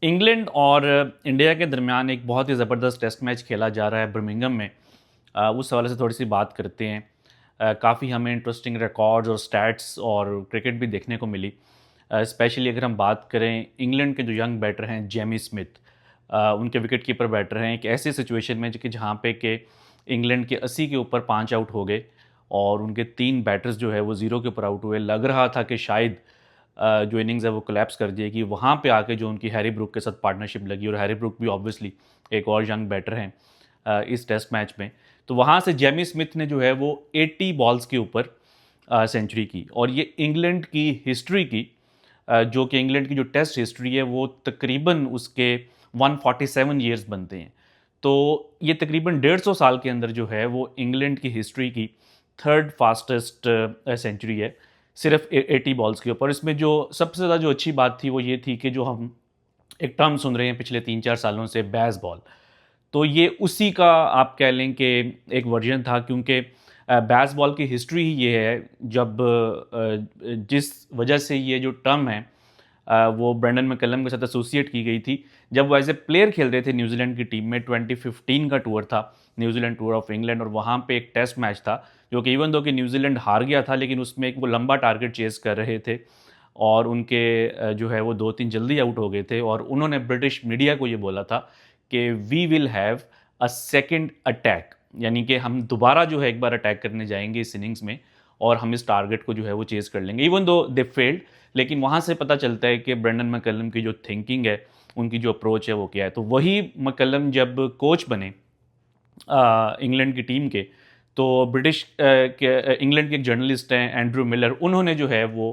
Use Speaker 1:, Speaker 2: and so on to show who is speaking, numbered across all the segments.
Speaker 1: England और India के दरमियान एक बहुत ही ज़बरदस्त टेस्ट मैच खेला जा रहा है बर्मिंघम में। उस हवाले से थोड़ी-सी बात करते हैं। काफ़ी हमें इंटरेस्टिंग रिकॉर्ड्स और स्टैट्स और क्रिकेट भी देखने को मिली। स्पेशली अगर हम बात करें इंग्लैंड के जो यंग बैटर हैं जेमी स्मिथ, उनके विकेट कीपर बैटर हैं एक ऐसी सिचुएशन में कि जहाँ पे कि इंग्लैंड के 80 के ऊपर 5 आउट हो गए और उनके 3 बैटर्स जो है वो 0 के ऊपर आउट हुए। लग रहा था कि शायद जो इनिंग्स है वो कोलैप्स कर जाएगी। वहाँ पे आके जो उनकी हैरी ब्रूक के साथ पार्टनरशिप लगी और हैरी ब्रूक भी ऑब्वियसली एक और यंग बैटर हैं इस टेस्ट मैच में। तो वहाँ से जेमी स्मिथ ने जो है वो 80 बॉल्स के ऊपर सेंचुरी की और ये इंग्लैंड की हिस्ट्री की जो कि इंग्लैंड की जो टेस्ट हिस्ट्री है वो तकरीबन उसके 147 ईयर्स बनते हैं। तो ये तकरीबन 150 साल के अंदर जो है वो इंग्लैंड की हिस्ट्री की थर्ड फास्टेस्ट सेंचुरी है, सिर्फ 80 बॉल्स के ऊपर। इसमें जो सबसे ज़्यादा जो अच्छी बात थी वो ये थी कि जो हम एक टर्म सुन रहे हैं पिछले 3-4 सालों से बैस बॉल, तो ये उसी का आप कह लें कि एक वर्जन था, क्योंकि बैस बॉल की हिस्ट्री ही ये है। जब जिस वजह से ये जो टर्म है वो ब्रेंडन मैकलम के साथ एसोसिएट की गई थी। जब वो एज ए प्लेयर खेल रहे थे न्यूजीलैंड की टीम में, 2015 का टूर था न्यूजीलैंड टूर ऑफ इंग्लैंड, और वहाँ पे एक टेस्ट मैच था जो कि इवन दो कि न्यूजीलैंड हार गया था, लेकिन उसमें एक वो लंबा टारगेट चेस कर रहे थे और उनके जो है वो 2-3 जल्दी आउट हो गए थे और उन्होंने ब्रिटिश मीडिया को ये बोला था कि we will have a second attack, यानी कि हम दोबारा जो है एक बार अटैक करने जाएंगे इस इनिंग्स में और हम इस टारगेट को जो है वो चेस कर लेंगे। इवन दो दे फेल्ड, लेकिन वहाँ से पता चलता है कि ब्रेंडन मैकलम की जो थिंकिंग है, उनकी जो अप्रोच है वो क्या है। तो वही मैकलम जब कोच बने इंग्लैंड की टीम के, तो ब्रिटिश के इंग्लैंड के एक जर्नलिस्ट हैं एंड्रू मिलर, उन्होंने जो है वो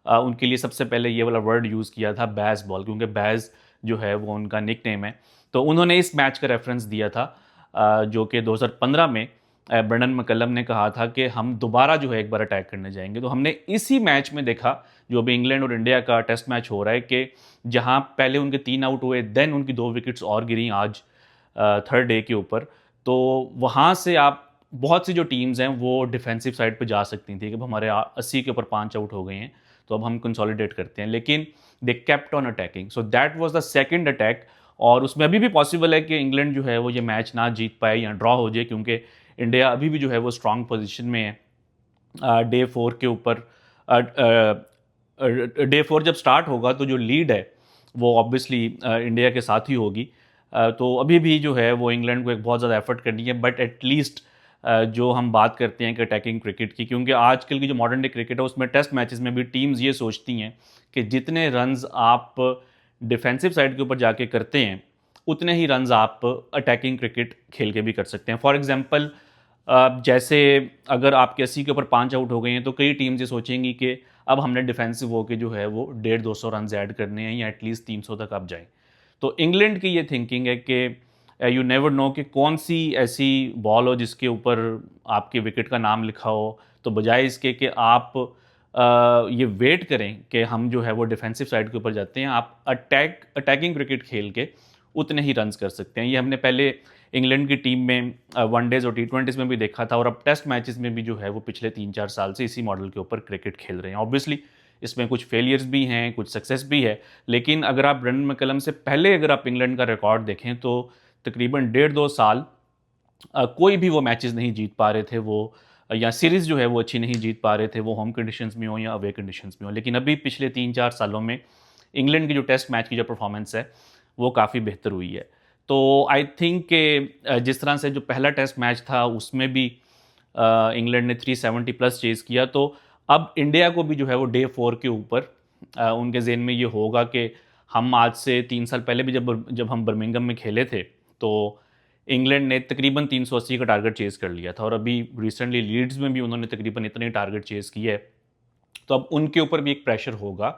Speaker 1: उनके लिए सबसे पहले ये वाला वर्ड यूज़ किया था बैस बॉल, क्योंकि बैस जो है वो उनका निक नेम है। तो उन्होंने इस मैच का रेफरेंस दिया था जो कि 2015 में ब्रेंडन मैकलम ने कहा था कि हम दोबारा जो है एक बार अटैक करने जाएंगे। तो हमने इसी मैच में देखा, जो अभी इंग्लैंड और इंडिया का टेस्ट मैच हो रहा है, कि जहां पहले उनके 3 आउट हुए, देन उनकी 2 विकेट्स और गिरी आज थर्ड डे के ऊपर। तो वहाँ से आप बहुत सी जो टीम्स हैं वो डिफेंसिव साइड पे जा सकती थी कि अब हमारे 80 के ऊपर 5 आउट हो गए हैं तो अब हम कंसोलिडेट करते हैं, लेकिन they kept on attacking. So that was the second attack और उसमें अभी भी पॉसिबल है कि इंग्लैंड जो है वो ये मैच ना जीत पाए या ड्रॉ हो जाए, क्योंकि इंडिया अभी भी जो है वो स्ट्रांग पोजीशन में है। डे 4 के ऊपर डे 4 जब स्टार्ट होगा तो जो लीड है वो ऑब्वियसली इंडिया के साथ ही होगी। तो अभी भी जो है वो इंग्लैंड को एक बहुत ज़्यादा एफर्ट करनी है, बट एटलीस्ट जो हम बात करते हैं कि अटैकिंग क्रिकेट की, क्योंकि आजकल की जो मॉडर्न डे क्रिकेट है उसमें टेस्ट मैचेस में भी टीम्स ये सोचती हैं कि जितने रन्स आप डिफेंसिव साइड के ऊपर जाके करते हैं उतने ही रन्स आप अटैकिंग क्रिकेट खेल के भी कर सकते हैं। फॉर एग्जांपल जैसे अगर आपके 80 के ऊपर 5 आउट हो गए हैं तो कई टीम्स ये सोचेंगी कि अब हमने डिफेंसिव होकर जो है वो 150-200 रन ऐड करने हैं या एटलीस्ट 300 तक आप जाएं। तो इंग्लैंड की ये थिंकिंग है कि यू नेवर नो कि कौन सी ऐसी बॉल हो जिसके ऊपर आपके विकेट का नाम लिखा हो, तो बजाय इसके कि आप ये वेट करें कि हम जो है वो डिफेंसिव साइड के ऊपर जाते हैं, आप अटैकिंग क्रिकेट खेल के उतने ही रन्स कर सकते हैं। ये हमने पहले इंग्लैंड की टीम में वनडेज और टी20 में भी देखा था और अब टेस्ट मैचेस में भी जो है वो पिछले 3-4 साल से इसी मॉडल के ऊपर क्रिकेट खेल रहे हैं। ऑब्वियसली इसमें कुछ फेलियर्स भी हैं, कुछ सक्सेस भी है, लेकिन अगर आप ब्रेंडन मैकलम से पहले अगर आप इंग्लैंड का रिकॉर्ड देखें तो तकरीबन 1.5-2 साल कोई भी वो मैचेस नहीं जीत पा रहे थे वो, या सीरीज़ जो है वो अच्छी नहीं जीत पा रहे थे, वो होम कंडीशंस में हो या अवे कंडीशंस में हो। लेकिन अभी पिछले 3-4 सालों में इंग्लैंड की जो टेस्ट मैच की जो परफॉर्मेंस है वो काफ़ी बेहतर हुई है। तो आई थिंक कि जिस तरह से जो पहला टेस्ट मैच था उसमें भी इंग्लैंड ने 370 प्लस चेज़ किया, तो अब इंडिया को भी जो है वो डे 4 के ऊपर उनके ज़हन में ये होगा कि हम आज से 3 साल पहले भी जब जब हम बर्मिंघम में खेले थे तो इंग्लैंड ने तकरीबन 380 का टारगेट चेज़ कर लिया था और अभी रिसेंटली लीड्स में भी उन्होंने तकरीबन इतने टारगेट चेज़ किए है। तो अब उनके ऊपर भी एक प्रेशर होगा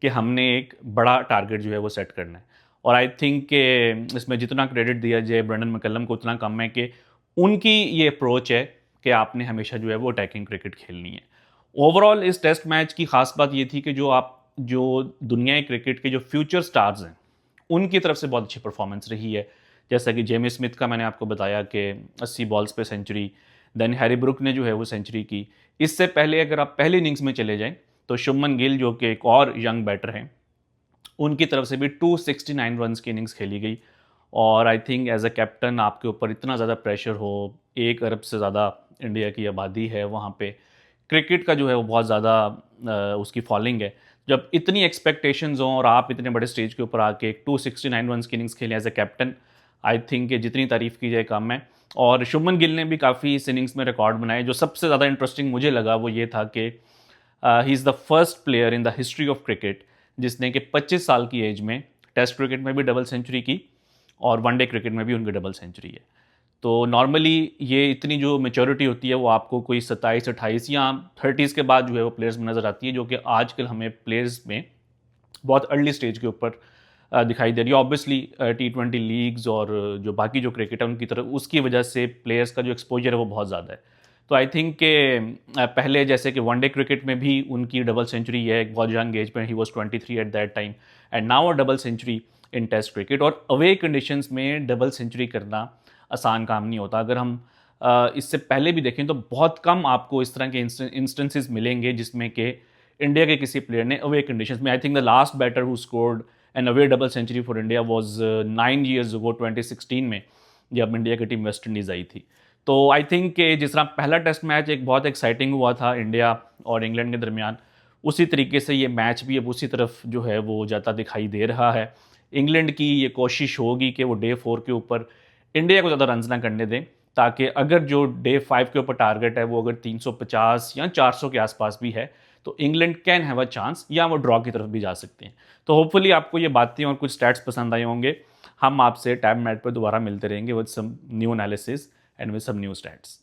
Speaker 1: कि हमने एक बड़ा टारगेट जो है वो सेट करना है। और आई थिंक कि इसमें जितना क्रेडिट दिया जाए ब्रेंडन मैकलम को उतना कम है कि उनकी ये अप्रोच है कि आपने हमेशा जो है वो अटैकिंग क्रिकेट खेलनी है। ओवरऑल इस टेस्ट मैच की खास बात ये थी कि जो दुनिया क्रिकेट के जो फ्यूचर स्टार्स हैं उनकी तरफ से बहुत अच्छी परफॉर्मेंस रही है। जैसा कि जेमी स्मिथ का मैंने आपको बताया कि 80 बॉल्स पे सेंचुरी, देन हैरी ब्रुक ने जो है वो सेंचुरी की। इससे पहले अगर आप पहले इनिंग्स में चले जाएं तो शुभमन गिल जो कि एक और यंग बैटर हैं, उनकी तरफ से भी 269 रन्स की इनिंग्स खेली गई। और I think as a captain आपके ऊपर इतना ज़्यादा प्रेशर हो, 1 अरब से ज़्यादा इंडिया की आबादी है वहाँ पे, क्रिकेट का जो है वो बहुत ज़्यादा उसकी फॉलोइंग है। जब इतनी एक्सपेक्टेशंस हों और आप इतने बड़े स्टेज के ऊपर आके 269 रन्स की इनिंग्स खेलें as a captain, I think जितनी तारीफ़ की जाए कम है। और शुभमन गिल ने भी काफ़ी इस इनिंग्स में रिकॉर्ड बनाए। जो सबसे ज़्यादा इंटरेस्टिंग मुझे लगा वो ये था कि he is the first player in the history of cricket जिसने कि 25 साल की एज में टेस्ट क्रिकेट में भी डबल सेंचुरी की और वनडे क्रिकेट में भी उनकी डबल सेंचुरी है। तो नॉर्मली ये इतनी जो मैच्योरिटी होती है वो आपको कोई 27-28 या 30s के बाद जो है वो प्लेयर्स में नज़र आती है, जो कि आजकल हमें प्लेयर्स में बहुत अर्ली स्टेज के ऊपर दिखाई दे रही है। ऑब्वियसली T20 लीग्स और जो बाकी जो क्रिकेट है उनकी तरफ उसकी वजह से प्लेयर्स का जो एक्सपोजर है वो बहुत ज़्यादा है। तो आई थिंक के पहले जैसे कि वनडे क्रिकेट में भी उनकी डबल सेंचुरी है एक बहुत यंग एज में, he was 23 at that time, and now a double century in test cricket. और अवे कंडीशंस में डबल सेंचुरी करना आसान काम नहीं होता। अगर हम इससे पहले भी देखें तो बहुत कम आपको इस तरह के इंस्टेंसेस मिलेंगे जिसमें कि इंडिया के किसी प्लेयर ने अवे कंडीशंस में, I think the last batter who scored an away double century for India was 9 years ago 2016 में, जब इंडिया की टीम वेस्ट इंडीज़ आई थी। तो आई थिंक कि जिस तरह पहला टेस्ट मैच एक बहुत एक्साइटिंग हुआ था इंडिया और इंग्लैंड के दरमियान, उसी तरीके से ये मैच भी अब उसी तरफ जो है वो जाता दिखाई दे रहा है। इंग्लैंड की ये कोशिश होगी कि वो डे 4 के ऊपर इंडिया को ज़्यादा रन्स ना करने दें, ताकि अगर जो डे 5 के ऊपर टारगेट है वो अगर 350 या 400 के आसपास भी है तो England can have a chance, या वो ड्रॉ की तरफ भी जा सकते हैं। तो होपफुली आपको ये बातें और कुछ स्टैट्स पसंद आए होंगे। हम आपसे टैब मैट पर दोबारा मिलते रहेंगे with some new analysis and with some new stats.